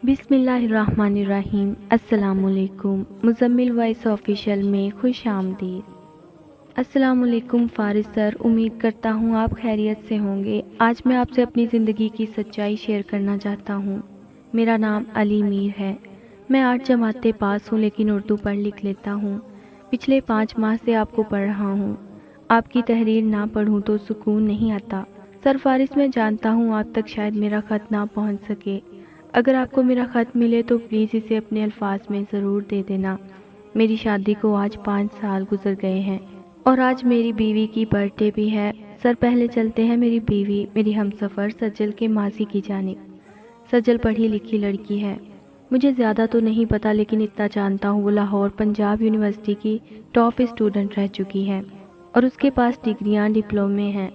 بسم اللہ الرحمن الرحیم۔ السلام علیکم۔ مزمل وائس آفیشیل میں خوش آمدید۔ السلام علیکم فارس سر، امید کرتا ہوں آپ خیریت سے ہوں گے۔ آج میں آپ سے اپنی زندگی کی سچائی شیئر کرنا چاہتا ہوں۔ میرا نام علی میر ہے۔ میں 8 جماعتیں پاس ہوں لیکن اردو پڑھ لکھ لیتا ہوں۔ پچھلے 5 ماہ سے آپ کو پڑھ رہا ہوں۔ آپ کی تحریر نہ پڑھوں تو سکون نہیں آتا۔ سر فارس، میں جانتا ہوں آپ تک شاید میرا خط نہ پہنچ سکے۔ اگر آپ کو میرا خط ملے تو پلیز اسے اپنے الفاظ میں ضرور دے دینا۔ میری شادی کو آج 5 سال گزر گئے ہیں اور آج میری بیوی کی برتھ ڈے بھی ہے۔ سر پہلے چلتے ہیں میری بیوی، میری ہمسفر سجل کے ماضی کی جانب۔ سجل پڑھی لکھی لڑکی ہے۔ مجھے زیادہ تو نہیں پتا لیکن اتنا جانتا ہوں وہ لاہور پنجاب یونیورسٹی کی ٹاپ اسٹوڈنٹ رہ چکی ہے اور اس کے پاس ڈگریاں ڈپلومے ہیں۔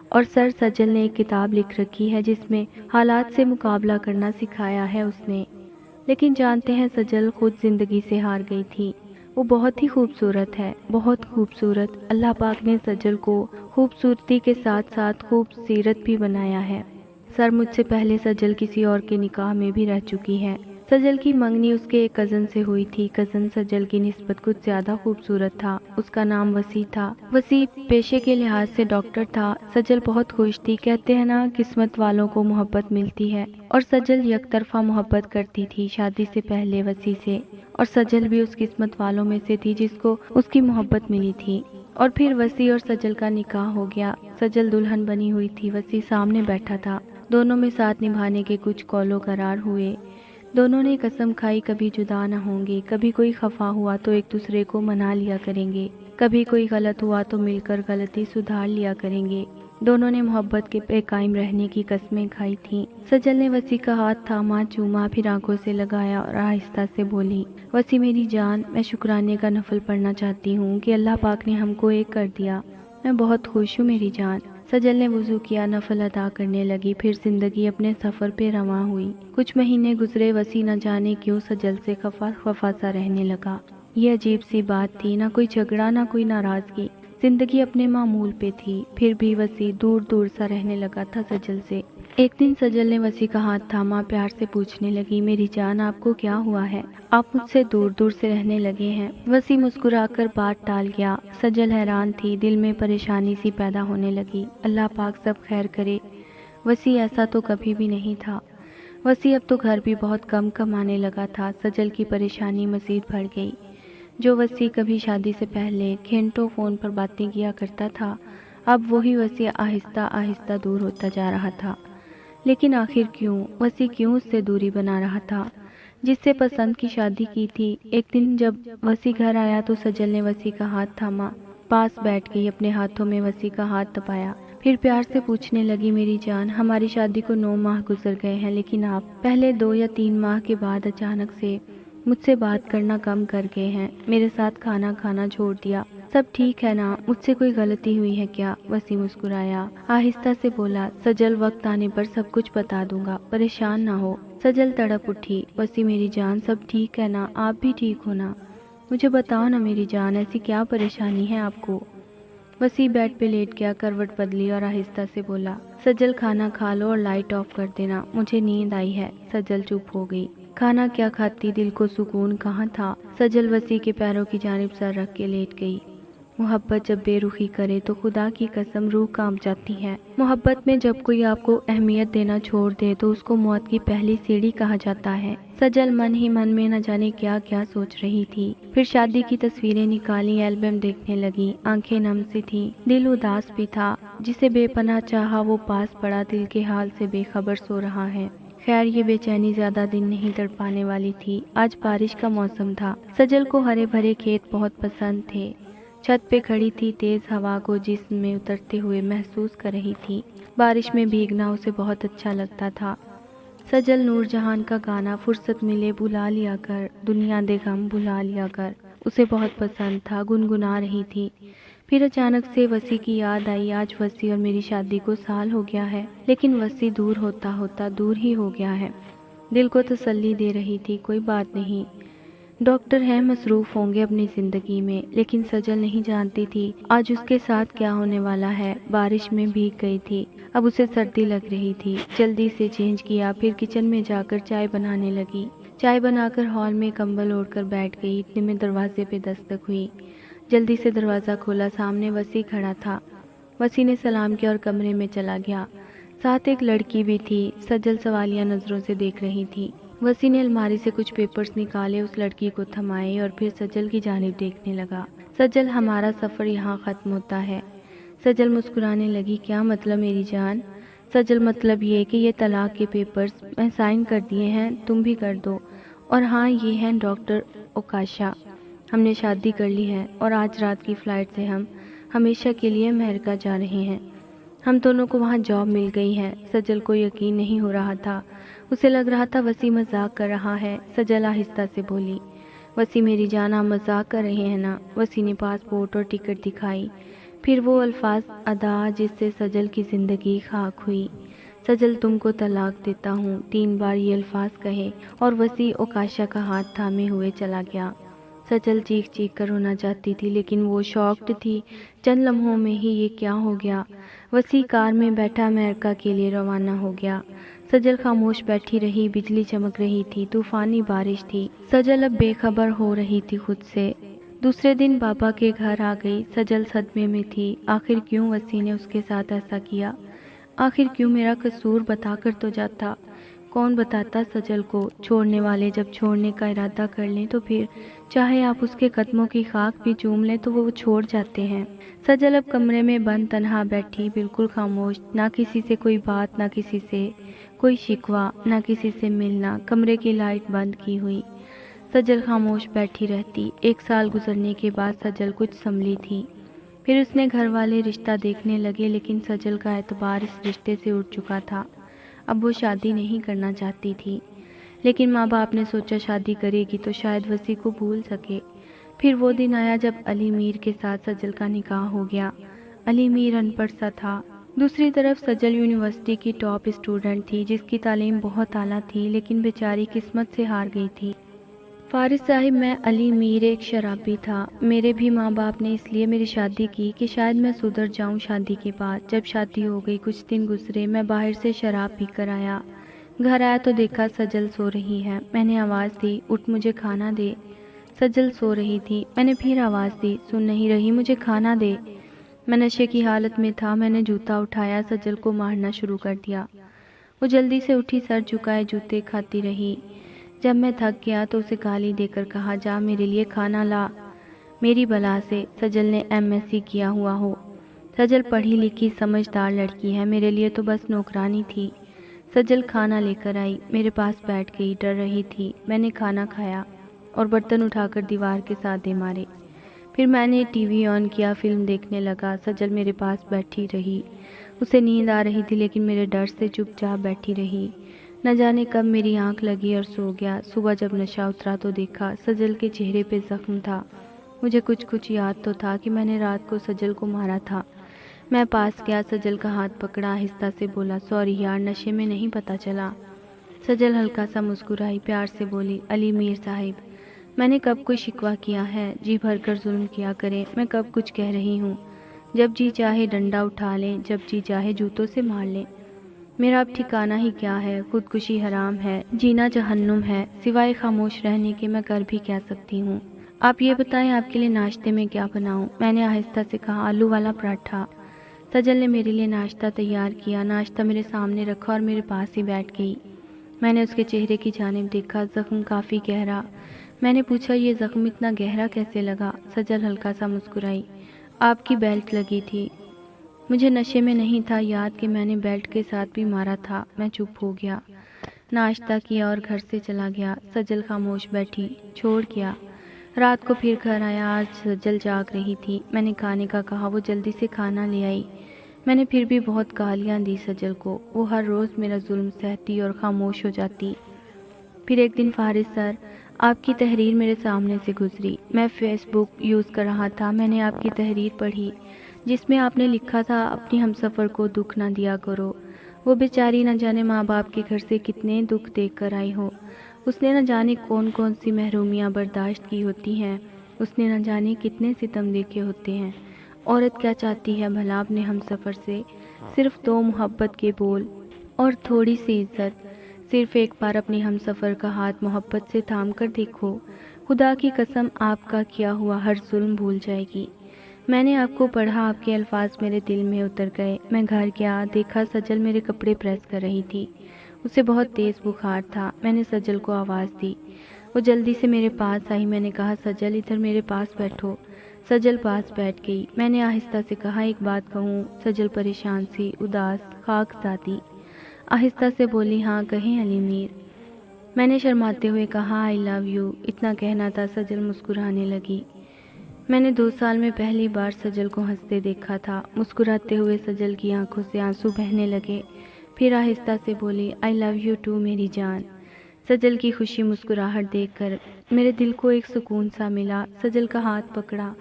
اور سر سجل نے ایک کتاب لکھ رکھی ہے جس میں حالات سے مقابلہ کرنا سکھایا ہے اس نے۔ لیکن جانتے ہیں سجل خود زندگی سے ہار گئی تھی۔ وہ بہت ہی خوبصورت ہے، بہت خوبصورت۔ اللہ پاک نے سجل کو خوبصورتی کے ساتھ ساتھ خوبصیرت بھی بنایا ہے۔ سر مجھ سے پہلے سجل کسی اور کے نکاح میں بھی رہ چکی ہے۔ سجل کی منگنی اس کے ایک کزن سے ہوئی تھی۔ کزن سجل کی نسبت کچھ زیادہ خوبصورت تھا۔ اس کا نام وسیع تھا۔ وسیع پیشے کے لحاظ سے ڈاکٹر تھا۔ سجل بہت خوش تھی۔ کہتے ہیں نا قسمت والوں کو محبت ملتی ہے، اور سجل یک طرفہ محبت کرتی تھی شادی سے پہلے وسیع سے، اور سجل بھی اس قسمت والوں میں سے تھی جس کو اس کی محبت ملی تھی۔ اور پھر وسیع اور سجل کا نکاح ہو گیا۔ سجل دلہن بنی ہوئی تھی، وسیع سامنے بیٹھا تھا۔ دونوں میں ساتھ نبھانے کے کچھ قول و قرار ہوئے۔ دونوں نے قسم کھائی کبھی جدا نہ ہوں گے، کبھی کوئی خفا ہوا تو ایک دوسرے کو منا لیا کریں گے، کبھی کوئی غلط ہوا تو مل کر غلطی سدھار لیا کریں گے۔ دونوں نے محبت کے پہ قائم رہنے کی قسمیں کھائی تھیں۔ سجل نے وسیع کا ہاتھ تھاما، چوما، پھر آنکھوں سے لگایا اور آہستہ سے بولی، وسیع میری جان، میں شکرانے کا نفل پڑھنا چاہتی ہوں کہ اللہ پاک نے ہم کو ایک کر دیا۔ میں بہت خوش ہوں میری جان۔ سجل نے وضو کیا، نفل ادا کرنے لگی، پھر زندگی اپنے سفر پہ رواں ہوئی۔ کچھ مہینے گزرے، وسیع نہ جانے کیوں سجل سے خفا سا رہنے لگا۔ یہ عجیب سی بات تھی، نہ کوئی جھگڑا نہ کوئی ناراضگی، زندگی اپنے معمول پہ تھی۔ پھر بھی وسیع دور دور سا رہنے لگا تھا سجل سے۔ ایک دن سجل نے وسیع کا ہاتھ تھاما، پیار سے پوچھنے لگی، میری جان آپ کو کیا ہوا ہے؟ آپ مجھ سے دور دور سے رہنے لگے ہیں۔ وسیع مسکرا کر بات ٹال گیا۔ سجل حیران تھی، دل میں پریشانی سی پیدا ہونے لگی۔ اللہ پاک سب خیر کرے۔ وسیع ایسا تو کبھی بھی نہیں تھا۔ وسیع اب تو گھر بھی بہت کم کمانے لگا تھا۔ سجل کی پریشانی مزید بڑھ گئی۔ جو وسیع کبھی شادی سے پہلے گھنٹوں فون پر باتیں کیا کرتا تھا، اب وہی وسیع آہستہ آہستہ دور ہوتا جا رہا تھا۔ لیکن آخر کیوں؟ وسیع کیوں اس سے دوری بنا رہا تھا جس سے پسند کی شادی کی تھی؟ ایک دن جب وسیع گھر آیا تو سجل نے وسیع کا ہاتھ تھاما، پاس بیٹھ گئی، اپنے ہاتھوں میں وسیع کا ہاتھ دبایا، پھر پیار سے پوچھنے لگی، میری جان، ہماری شادی کو 9 ماہ گزر گئے ہیں لیکن آپ پہلے 2 یا 3 ماہ کے بعد اچانک سے مجھ سے بات کرنا کم کر گئے ہیں، میرے ساتھ کھانا کھانا چھوڑ دیا، سب ٹھیک ہے نا؟ مجھ سے کوئی غلطی ہوئی ہے کیا؟ وسیع مسکرایا، آہستہ سے بولا، سجل وقت آنے پر سب کچھ بتا دوں گا، پریشان نہ ہو۔ سجل تڑپ اٹھی، وسیع میری جان، سب ٹھیک ہے نا؟ آپ بھی ٹھیک ہو نا؟ مجھے بتاؤ نا میری جان، ایسی کیا پریشانی ہے آپ کو؟ وسیع بیڈ پہ لیٹ گیا، کروٹ بدلی اور آہستہ سے بولا، سجل کھانا کھا لو اور لائٹ آف کر دینا، مجھے نیند آئی ہے۔ سجل چپ ہو گئی۔ کھانا کیا کھاتی، دل کو سکون کہاں تھا؟ سجل وسیع کے پیروں کی جانب سر رکھ کے لیٹ گئی۔ محبت جب بے رخی کرے تو خدا کی قسم روح کانپ جاتی ہے۔ محبت میں جب کوئی آپ کو اہمیت دینا چھوڑ دے تو اس کو موت کی پہلی سیڑھی کہا جاتا ہے۔ سجل من ہی من میں نہ جانے کیا کیا سوچ رہی تھی۔ پھر شادی کی تصویریں نکالی، البم دیکھنے لگی، آنکھیں نم سی تھیں، دل اداس بھی تھا۔ جسے بے پناہ چاہا وہ پاس پڑا، دل کے حال سے بے خبر سو رہا ہے۔ خیر یہ بے چینی زیادہ دن نہیں تڑپانے والی تھی۔ آج بارش کا موسم تھا۔ سجل کو ہرے بھرے کھیت بہت پسند تھے۔ چھت پہ کھڑی تھی، تیز ہوا کو جسم میں اترتے ہوئے محسوس کر رہی تھی۔ بارش میں بھیگنا اسے بہت اچھا لگتا تھا۔ سجل نور جہان کا گانا فرصت ملے بھلا لیا کر، دنیا دے غم بھلا لیا کر اسے بہت پسند تھا، گنگنا رہی تھی۔ پھر اچانک سے وسیع کی یاد آئی۔ آج وسیع اور میری شادی کو سال ہو گیا ہے، لیکن وسیع دور ہوتا ہوتا دور ہی ہو گیا ہے۔ دل کو تسلی دے رہی تھی، کوئی بات نہیں، ڈاکٹر ہیں مصروف ہوں گے اپنی زندگی میں، لیکن سجل نہیں جانتی تھی آج اس کے ساتھ کیا ہونے والا ہے۔ بارش میں بھیگ گئی تھی، اب اسے سردی لگ رہی تھی۔ جلدی سے چینج کیا، پھر کچن میں جا کر چائے بنانے لگی۔ چائے بنا کر ہال میں کمبل اوڑھ کر بیٹھ گئی، اتنے میں دروازے پہ دستک ہوئی۔ جلدی سے دروازہ کھولا، سامنے وسیع کھڑا تھا۔ وسیع نے سلام کیا اور کمرے میں چلا گیا۔ ساتھ ایک لڑکی بھی تھی، سجل سوالیہ نظروں سے دیکھ رہی تھی۔ وسیع نے الماری سے کچھ پیپرز نکالے، اس لڑکی کو تھمائے اور پھر سجل کی جانب دیکھنے لگا۔ سجل، ہمارا سفر یہاں ختم ہوتا ہے۔ سجل مسکرانے لگی، کیا مطلب میری جان؟ سجل، مطلب یہ کہ یہ طلاق کے پیپرز میں سائن کر دیے ہیں، تم بھی کر دو۔ اور ہاں، یہ ہیں ڈاکٹر اوکاشا، ہم نے شادی کر لی ہے اور آج رات کی فلائٹ سے ہم ہمیشہ کے لیے امریکہ جا رہے ہیں۔ ہم دونوں کو وہاں جاب مل گئی ہے۔ سجل کو یقین نہیں ہو رہا تھا، اسے لگ رہا تھا وسیع مذاق کر رہا ہے۔ سجل آہستہ سے بولی، وسیع میری جان، آپ مذاق کر رہے ہیں نا؟ وسیع نے پاسپورٹ اور ٹکٹ دکھائی، پھر وہ الفاظ ادا جس سے سجل کی زندگی خاک ہوئی۔ سجل، تم کو طلاق دیتا ہوں، 3 بار یہ الفاظ کہے اور وسیع اوکاشا کا ہاتھ تھامے ہوئے چلا گیا۔ سجل چیخ چیخ کر رونا چاہتی تھی، لیکن وہ شاکڈ تھی۔ چند لمحوں میں ہی یہ کیا ہو گیا؟ وسیع کار میں بیٹھا امریکہ کے لیے روانہ ہو گیا۔ سجل خاموش بیٹھی رہی، بجلی چمک رہی تھی، طوفانی بارش تھی۔ سجل اب بے خبر ہو رہی تھی خود سے۔ دوسرے دن بابا کے گھر آ گئی۔ سجل صدمے میں تھی، آخر کیوں وسیع نے اس کے ساتھ ایسا کیا؟ آخر کیوں؟ میرا قصور بتا کر تو جاتا۔ کون بتاتا سجل کو؟ چھوڑنے والے جب چھوڑنے کا ارادہ کر لیں تو پھر چاہے آپ اس کے قدموں کی خاک بھی چوم لیں تو وہ چھوڑ جاتے ہیں۔ سجل اب کمرے میں بند تنہا بیٹھی، بالکل خاموش، نہ کسی سے کوئی بات، نہ کسی سے کوئی شکوہ، نہ کسی سے ملنا۔ کمرے کی لائٹ بند کی ہوئی سجل خاموش بیٹھی رہتی۔ 1 سال گزرنے کے بعد سجل کچھ سنبھلی تھی۔ پھر اس نے گھر والے رشتہ دیکھنے لگے، لیکن سجل کا اعتبار اس رشتے سے اٹھ چکا تھا۔ اب وہ شادی نہیں کرنا چاہتی تھی، لیکن ماں باپ نے سوچا شادی کرے گی تو شاید وسیع کو بھول سکے۔ پھر وہ دن آیا جب علی میر کے ساتھ سجل کا نکاح ہو گیا۔ علی میر ان پڑھ سا تھا۔ دوسری طرف سجل یونیورسٹی کی ٹاپ اسٹوڈنٹ تھی، جس کی تعلیم بہت اعلیٰ تھی، لیکن بیچاری قسمت سے ہار گئی تھی۔ فارس صاحب، میں علی میر ایک شرابی تھا۔ میرے بھی ماں باپ نے اس لیے میری شادی کی کہ شاید میں سدھر جاؤں شادی کے بعد۔ جب شادی ہو گئی، کچھ دن گزرے، میں باہر سے شراب پی کر آیا۔ گھر آیا تو دیکھا سجل سو رہی ہے۔ میں نے آواز دی، اٹھ مجھے کھانا دے۔ سجل سو رہی تھی۔ میں نے پھر آواز دی، سن نہیں رہی، مجھے کھانا دے۔ میں نشے کی حالت میں تھا۔ میں نے جوتا اٹھایا، سجل کو مارنا شروع کر دیا۔ وہ جلدی سے اٹھی، سر جھکائے جوتے کھاتی رہی۔ جب میں تھک گیا تو اسے گالی دے کر کہا، جا میرے لیے کھانا لا۔ میری بلا سے سجل نے MSc کیا ہوا ہو۔ سجل پڑھی لکھی سمجھدار لڑکی ہے، میرے لیے تو بس نوکرانی تھی۔ سجل کھانا لے کر آئی، میرے پاس بیٹھ گئی، ڈر رہی تھی۔ میں نے کھانا کھایا اور برتن اٹھا کر دیوار کے ساتھ دے مارے۔ پھر میں نے ٹی وی آن کیا، فلم دیکھنے لگا۔ سجل میرے پاس بیٹھی رہی۔ اسے نیند آ رہی تھی، لیکن میرے ڈر سے چپ چاپ بیٹھی رہی۔ نہ جانے کب میری آنکھ لگی اور سو گیا۔ صبح جب نشہ اترا تو دیکھا سجل کے چہرے پہ زخم تھا۔ مجھے کچھ یاد تو تھا کہ میں نے رات کو سجل کو مارا تھا۔ میں پاس گیا، سجل کا ہاتھ پکڑا، آہستہ سے بولا، سوری یار، نشے میں نہیں پتہ چلا۔ سجل ہلکا سا مسکرائی، پیار سے بولی، علی میر صاحب، میں نے کب کوئی شکوہ کیا ہے؟ جی بھر کر ظلم کیا کریں، میں کب کچھ کہہ رہی ہوں؟ جب جی چاہے ڈنڈا اٹھا لیں، جب جی چاہے جوتوں سے مار لیں۔ میرا اب ٹھکانہ ہی کیا ہے؟ خودکشی حرام ہے، جینا جہنم ہے، سوائے خاموش رہنے کے میں کر بھی کیا سکتی ہوں؟ آپ یہ بتائیں آپ کے لیے ناشتے میں کیا بناؤں؟ میں نے آہستہ سے کہا، آلو والا پراٹھا۔ سجل نے میرے لیے ناشتہ تیار کیا، ناشتہ میرے سامنے رکھا اور میرے پاس ہی بیٹھ گئی۔ میں نے اس کے چہرے کی جانب دیکھا، زخم کافی گہرا۔ میں نے پوچھا، یہ زخم اتنا گہرا کیسے لگا؟ سجل ہلکا سا مسکرائی، آپ کی بیلٹ لگی تھی۔ مجھے نشے میں نہیں تھا یاد کہ میں نے بیلٹ کے ساتھ بھی مارا تھا۔ میں چپ ہو گیا، ناشتہ کیا اور گھر سے چلا گیا۔ سجل خاموش بیٹھی، چھوڑ گیا۔ رات کو پھر گھر آیا، آج سجل جاگ رہی تھی۔ میں نے کھانے کا کہا، وہ جلدی سے کھانا لے آئی۔ میں نے پھر بھی بہت گالیاں دی سجل کو، وہ ہر روز میرا ظلم سہتی اور خاموش ہو جاتی۔ پھر ایک دن فارس سر، آپ کی تحریر میرے سامنے سے گزری۔ میں فیس بک یوز کر رہا تھا، میں نے آپ کی تحریر پڑھی جس میں آپ نے لکھا تھا، اپنی ہمسفر کو دکھ نہ دیا کرو، وہ بیچاری نہ جانے ماں باپ کے گھر سے کتنے دکھ دیکھ کر آئی ہو، اس نے نہ جانے کون کون سی محرومیاں برداشت کی ہوتی ہیں، اس نے نہ جانے کتنے ستم دیکھے ہوتے ہیں۔ عورت کیا چاہتی ہے بھلا اپنے ہم سفر سے؟ صرف 2 محبت کے بول اور تھوڑی سی عزت۔ صرف ایک بار اپنی ہم سفر کا ہاتھ محبت سے تھام کر دیکھو، خدا کی قسم آپ کا کیا ہوا ہر ظلم بھول جائے گی۔ میں نے آپ کو پڑھا، آپ کے الفاظ میرے دل میں اتر گئے۔ میں گھر گیا، دیکھا سجل میرے کپڑے پریس کر رہی تھی۔ اسے بہت تیز بخار تھا۔ میں نے سجل کو آواز دی، وہ جلدی سے میرے پاس آئی۔ میں نے کہا سجل ادھر میرے پاس بیٹھو۔ سجل پاس بیٹھ گئی۔ میں نے آہستہ سے کہا ایک بات کہوں؟ سجل پریشان سی، اداس، خاک سادی آہستہ سے بولی ہاں کہیں علی میر۔ میں نے شرماتے ہوئے کہا آئی لو یو، اتنا کہنا تھا۔ سجل مسکرانے لگی۔ میں نے 2 سال میں پہلی بار سجل کو ہنستے دیکھا تھا۔ مسکراتے ہوئے سجل کی آنکھوں سے آنسو بہنے لگے، پھر آہستہ سے بولی آئی لو یو ٹو میری جان۔ سجل کی خوشی مسکراہٹ دیکھ کر میرے دل کو ایک سکون سا ملا۔ سجل کا ہاتھ پکڑا۔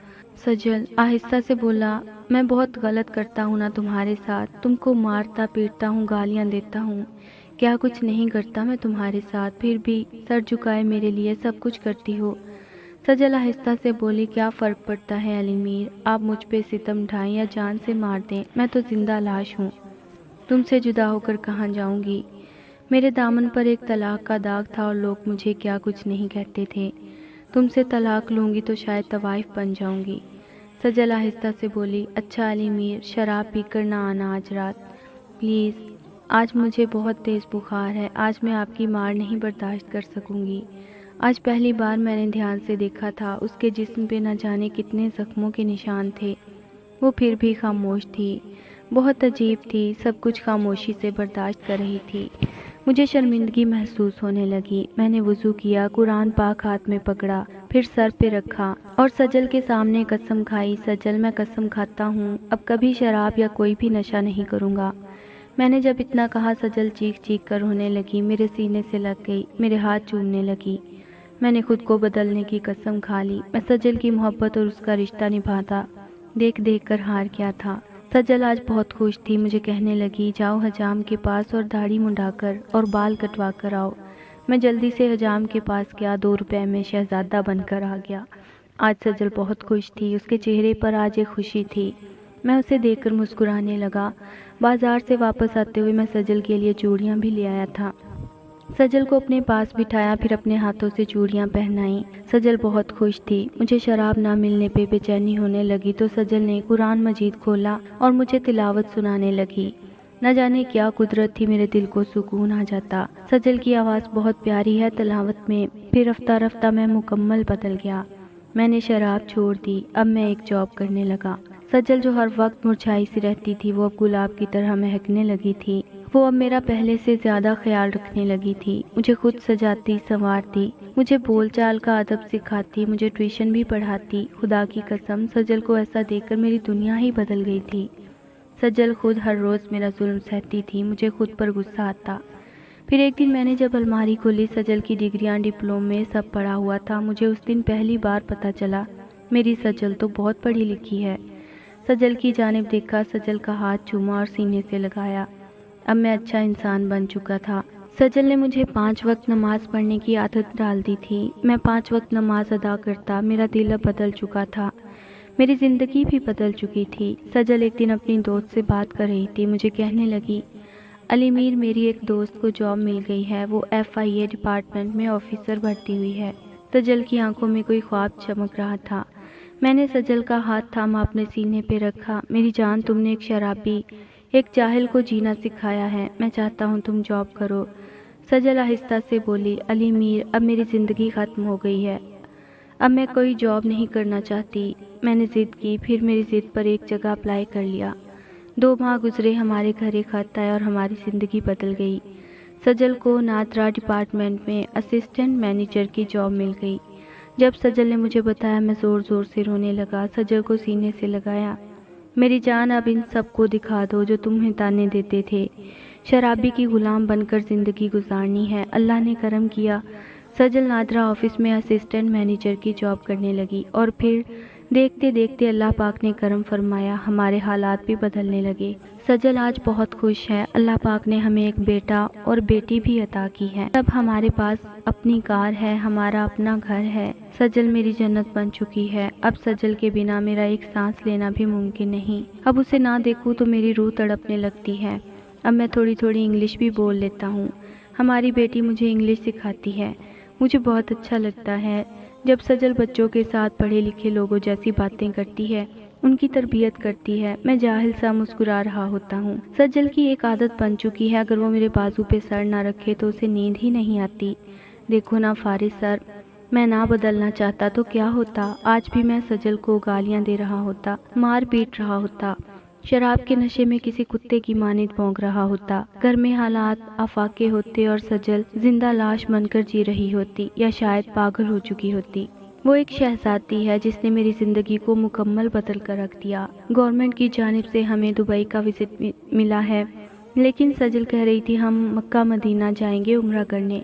سجل آہستہ سے بولا میں بہت غلط کرتا ہوں نا تمہارے ساتھ، تم کو مارتا پیٹتا ہوں، گالیاں دیتا ہوں، کیا کچھ نہیں کرتا میں تمہارے ساتھ، پھر بھی سر جھکائے میرے لیے سب کچھ کرتی ہو۔ سجل آہستہ سے بولی کیا فرق پڑتا ہے علی میر، آپ مجھ پہ ستم ڈھائیں یا جان سے مار دیں، میں تو زندہ لاش ہوں، تم سے جدا ہو کر کہاں جاؤں گی؟ میرے دامن پر ایک طلاق کا داغ تھا اور لوگ مجھے کیا کچھ نہیں کہتے تھے، تم سے طلاق لوں گی تو شاید طوائف بن جاؤں گی۔ سجل آہستہ سے بولی اچھا علی میر، شراب پی کر نہ آنا آج رات پلیز، آج مجھے بہت تیز بخار ہے، آج میں آپ کی مار نہیں برداشت کر سکوں گی۔ آج پہلی بار میں نے دھیان سے دیکھا تھا، اس کے جسم پہ نہ جانے کتنے زخموں کے نشان تھے، وہ پھر بھی خاموش تھی، بہت عجیب تھی، سب کچھ خاموشی سے برداشت کر رہی تھی۔ مجھے شرمندگی محسوس ہونے لگی۔ میں نے وضو کیا، قرآن پاک ہاتھ میں پکڑا، پھر سر پہ رکھا اور سجل کے سامنے قسم کھائی سجل میں قسم کھاتا ہوں اب کبھی شراب یا کوئی بھی نشہ نہیں کروں گا۔ میں نے جب اتنا کہا سجل چیخ چیخ کر رونے لگی، میرے سینے سے لگ گئی، میرے ہاتھ چومنے لگی۔ میں نے خود کو بدلنے کی قسم کھا لی، میں سجل کی محبت اور اس کا رشتہ نبھاتا دیکھ دیکھ کر ہار گیا تھا۔ سجل آج بہت خوش تھی، مجھے کہنے لگی جاؤ حجام کے پاس اور داڑھی منڈا کر اور بال کٹوا کر آؤ۔ میں جلدی سے حجام کے پاس گیا، 2 روپے میں شہزادہ بن کر آ گیا۔ آج سجل بہت خوش تھی، اس کے چہرے پر آج ایک خوشی تھی۔ میں اسے دیکھ کر مسکرانے لگا۔ بازار سے واپس آتے ہوئے میں سجل کے لیے چوڑیاں بھی لے آیا تھا۔ سجل کو اپنے پاس بٹھایا، پھر اپنے ہاتھوں سے چوڑیاں پہنائیں۔ سجل بہت خوش تھی۔ مجھے شراب نہ ملنے پہ بے چینی ہونے لگی تو سجل نے قرآن مجید کھولا اور مجھے تلاوت سنانے لگی۔ نہ جانے کیا قدرت تھی، میرے دل کو سکون آ جاتا۔ سجل کی آواز بہت پیاری ہے تلاوت میں، پھر رفتہ رفتہ میں مکمل بدل گیا۔ میں نے شراب چھوڑ دی، اب میں ایک جاب کرنے لگا۔ سجل جو ہر وقت مرجھائی سی رہتی تھی وہ اب گلاب کی طرح مہکنے لگی تھی۔ وہ اب میرا پہلے سے زیادہ خیال رکھنے لگی تھی، مجھے خود سجاتی سنوارتی، مجھے بول چال کا ادب سکھاتی، مجھے ٹیوشن بھی پڑھاتی۔ خدا کی قسم سجل کو ایسا دیکھ کر میری دنیا ہی بدل گئی تھی۔ سجل خود ہر روز میرا ظلم سہتی تھی، مجھے خود پر غصہ آتا۔ پھر ایک دن میں نے جب الماری کھولی، سجل کی ڈگریاں ڈپلومے سب پڑا ہوا تھا۔ مجھے اس دن پہلی بار پتہ چلا میری سجل تو بہت پڑھی لکھی ہے۔ سجل کی جانب دیکھا، سجل کا ہاتھ چوما اور سینے سے لگایا۔ اب میں اچھا انسان بن چکا تھا۔ سجل نے مجھے 5 وقت نماز پڑھنے کی عادت ڈال دی تھی۔ میں 5 وقت نماز ادا کرتا۔ میرا دل اب بدل چکا تھا، میری زندگی بھی بدل چکی تھی۔ سجل ایک دن اپنی دوست سے بات کر رہی تھی، مجھے کہنے لگی علی میر میری ایک دوست کو جاب مل گئی ہے، وہ FIA ڈپارٹمنٹ میں آفیسر بھرتی ہوئی ہے۔ سجل کی آنکھوں میں کوئی خواب چمک رہا تھا۔ میں نے سجل کا ہاتھ تھاما، اپنے سینے پہ رکھا۔ میری جان، تم نے ایک شرابی، ایک جاہل کو جینا سکھایا ہے، میں چاہتا ہوں تم جاب کرو۔ سجل آہستہ سے بولی علی میر اب میری زندگی ختم ہو گئی ہے، اب میں کوئی جاب نہیں کرنا چاہتی۔ میں نے ضد کی، پھر میری ضد پر ایک جگہ اپلائی کر لیا۔ 2 ماہ گزرے، ہمارے گھر ایک خط آیا اور ہماری زندگی بدل گئی۔ سجل کو نادرا ڈپارٹمنٹ میں اسسٹنٹ مینیجر کی جاب مل گئی۔ جب سجل نے مجھے بتایا میں زور زور سے رونے لگا، سجل کو سینے سے لگایا۔ میری جان اب ان سب کو دکھا دو جو تمہیں تانے دیتے تھے، شرابی کی غلام بن کر زندگی گزارنی ہے۔ اللہ نے کرم کیا، سجل نادرا آفس میں اسسٹنٹ مینیجر کی جاب کرنے لگی اور پھر دیکھتے دیکھتے اللہ پاک نے کرم فرمایا، ہمارے حالات بھی بدلنے لگے۔ سجل آج بہت خوش ہے، اللہ پاک نے ہمیں ایک بیٹا اور بیٹی بھی عطا کی ہے۔ اب ہمارے پاس اپنی کار ہے، ہمارا اپنا گھر ہے۔ سجل میری جنت بن چکی ہے۔ اب سجل کے بنا میرا ایک سانس لینا بھی ممکن نہیں۔ اب اسے نہ دیکھوں تو میری روح تڑپنے لگتی ہے۔ اب میں تھوڑی تھوڑی انگلش بھی بول لیتا ہوں۔ ہماری بیٹی مجھے انگلش سکھاتی ہے۔ مجھے بہت اچھا لگتا ہے جب سجل بچوں کے ساتھ پڑھے لکھے لوگوں جیسی باتیں کرتی ہے، ان کی تربیت کرتی ہے۔ میں جاہل سا مسکرا رہا ہوتا ہوں۔ سجل کی ایک عادت بن چکی ہے، اگر وہ میرے بازو پہ سر نہ رکھے تو اسے نیند ہی نہیں آتی۔ دیکھو نا فارس سر، میں نہ بدلنا چاہتا تو کیا ہوتا؟ آج بھی میں سجل کو گالیاں دے رہا ہوتا، مار پیٹ رہا ہوتا، شراب کے نشے میں کسی کتے کی مانند بھونک رہا ہوتا۔ گھر میں حالات آفاقے ہوتے اور سجل زندہ لاش بن کر جی رہی ہوتی، یا شاید پاگل ہو چکی ہوتی۔ وہ ایک شہزادی ہے جس نے میری زندگی کو مکمل بدل کر رکھ دیا۔ گورنمنٹ کی جانب سے ہمیں دبئی کا وزٹ ملا ہے، لیکن سجل کہہ رہی تھی ہم مکہ مدینہ جائیں گے عمرہ کرنے۔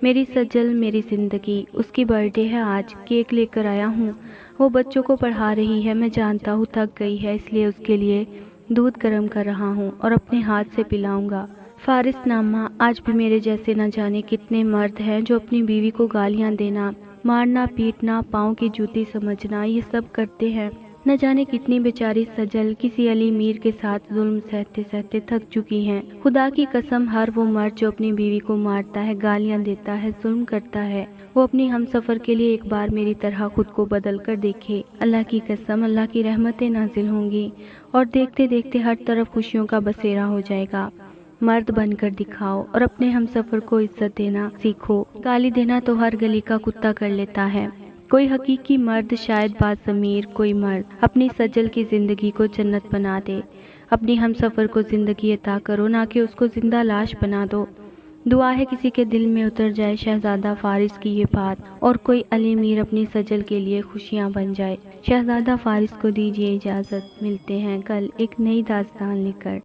میری سجل، میری زندگی، اس کی برتھ ڈے ہے آج، کیک لے کر آیا ہوں۔ وہ بچوں کو پڑھا رہی ہے، میں جانتا ہوں تھک گئی ہے، اس لیے اس کے لیے دودھ گرم کر رہا ہوں اور اپنے ہاتھ سے پلاؤں گا۔ فارس نامہ، آج بھی میرے جیسے نہ جانے کتنے مرد ہیں جو اپنی بیوی کو گالیاں دینا، مارنا پیٹنا، پاؤں کی جوتی سمجھنا، یہ سب کرتے ہیں۔ نہ جانے کتنی بیچاری سجل کسی علی میر کے ساتھ ظلم سہتے سہتے تھک چکی ہیں۔ خدا کی قسم، ہر وہ مرد جو اپنی بیوی کو مارتا ہے، گالیاں دیتا ہے، ظلم کرتا ہے، وہ اپنی ہم سفر کے لیے ایک بار میری طرح خود کو بدل کر دیکھے۔ اللہ کی قسم، اللہ کی رحمتیں نازل ہوں گی اور دیکھتے دیکھتے ہر طرف خوشیوں کا بسیرا ہو جائے گا۔ مرد بن کر دکھاؤ اور اپنے ہم سفر کو عزت دینا سیکھو۔ گالی دینا تو ہر گلی کا کتا کر لیتا ہے۔ کوئی حقیقی مرد، شاید باز ضمیر کوئی مرد، اپنی سجل کی زندگی کو جنت بنا دے۔ اپنی ہم سفر کو زندگی عطا کرو، نہ کہ اس کو زندہ لاش بنا دو۔ دعا ہے کسی کے دل میں اتر جائے شہزادہ فارس کی یہ بات، اور کوئی علی میر اپنی سجل کے لیے خوشیاں بن جائے۔ شہزادہ فارس کو دیجیے اجازت، ملتے ہیں کل ایک نئی داستان لے کر۔